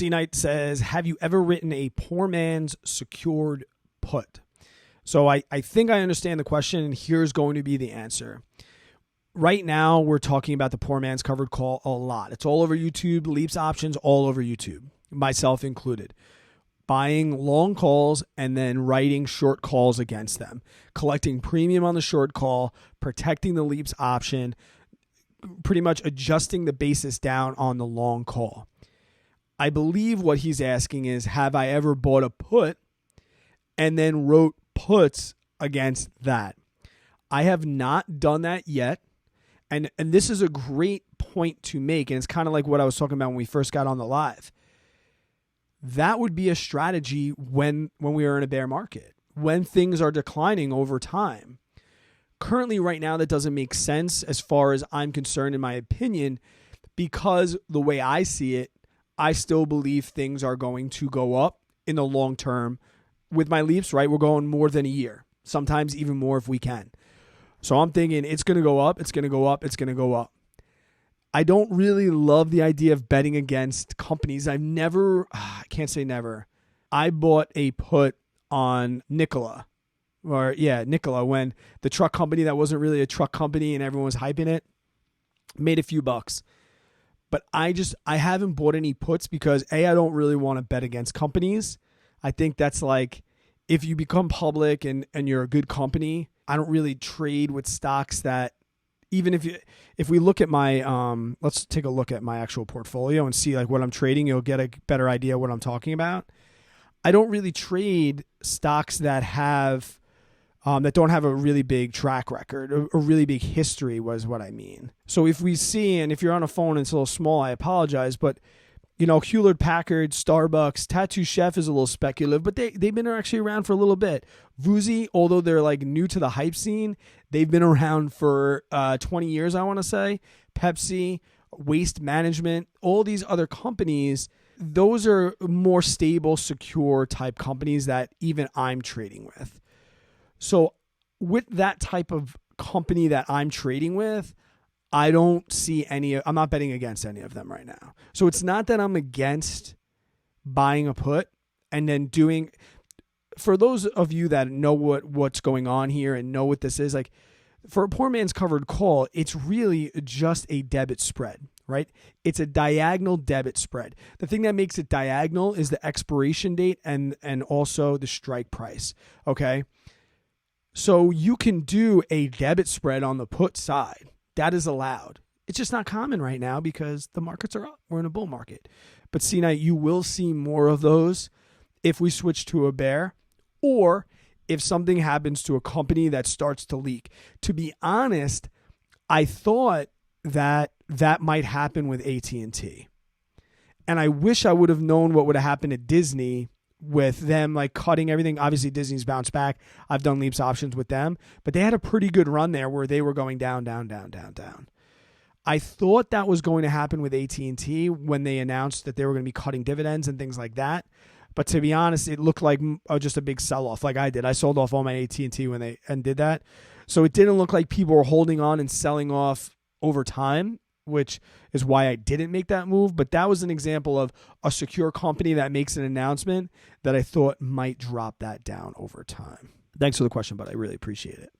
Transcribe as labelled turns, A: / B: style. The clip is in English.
A: C Knight says, have you ever written a poor man's secured put? So I think I understand the question, and here's going to be the answer. Right now, we're talking about the poor man's covered call a lot. It's all over YouTube, Leaps options all over YouTube, myself included. Buying long calls and then writing short calls against them, collecting premium on the short call, protecting the Leaps option, pretty much adjusting the basis down on the long call. I believe what he's asking is, have I ever bought a put and then wrote puts against that? I have not done that yet. And this is a great point to make. And it's kind of like what I was talking about when we first got on the live. That would be a strategy when we are in a bear market, when things are declining over time. Currently, right now, that doesn't make sense as far as I'm concerned, in my opinion, because the way I see it, I still believe things are going to go up in the long term with my Leaps, right? We're going more than a year, sometimes even more if we can. So I'm thinking it's going to go up, it's going to go up, it's going to go up. I don't really love the idea of betting against companies. I can't say never. I bought a put on Nikola, when the truck company that wasn't really a truck company and everyone was hyping it, made a few bucks. But I haven't bought any puts because I don't really want to bet against companies. I think that's like, if you become public and you're a good company, I don't really trade with stocks that, even if we look at my, let's take a look at my actual portfolio and see like what I'm trading, you'll get a better idea what I'm talking about. I don't really trade stocks that have, that don't have a really big track record or really big history was what I mean. So if we see, and if you're on a phone and it's a little small, I apologize, but Hewlett Packard, Starbucks, Tattoo Chef is a little speculative, but they've been actually around for a little bit. Vuzi, although they're like new to the hype scene, they've been around for 20 years, I want to say. Pepsi, Waste Management, all these other companies, those are more stable, secure type companies that even I'm trading with. So with that type of company that I'm trading with, I don't see I'm not betting against any of them right now. So it's not that I'm against buying a put and then doing, for those of you that know what's going on here and know what this is, like for a poor man's covered call, it's really just a debit spread, right? It's a diagonal debit spread. The thing that makes it diagonal is the expiration date and also the strike price, okay? So you can do a debit spread on the put side. That is allowed. It's just not common right now because the markets are up. We're in a bull market. But C-Night, you will see more of those if we switch to a bear or if something happens to a company that starts to leak. To be honest, I thought that might happen with AT&T. And I wish I would have known what would have happened at Disney with them like cutting everything. Obviously, Disney's bounced back. I've done Leaps options with them, but they had a pretty good run there where they were going down, down, down, down, down. I thought that was going to happen with AT&T when they announced that they were going to be cutting dividends and things like that. But to be honest, it looked like just a big sell-off like I did. I sold off all my AT&T when they did that. So it didn't look like people were holding on and selling off over time, which is why I didn't make that move. But that was an example of a secure company that makes an announcement that I thought might drop that down over time. Thanks for the question, but I really appreciate it.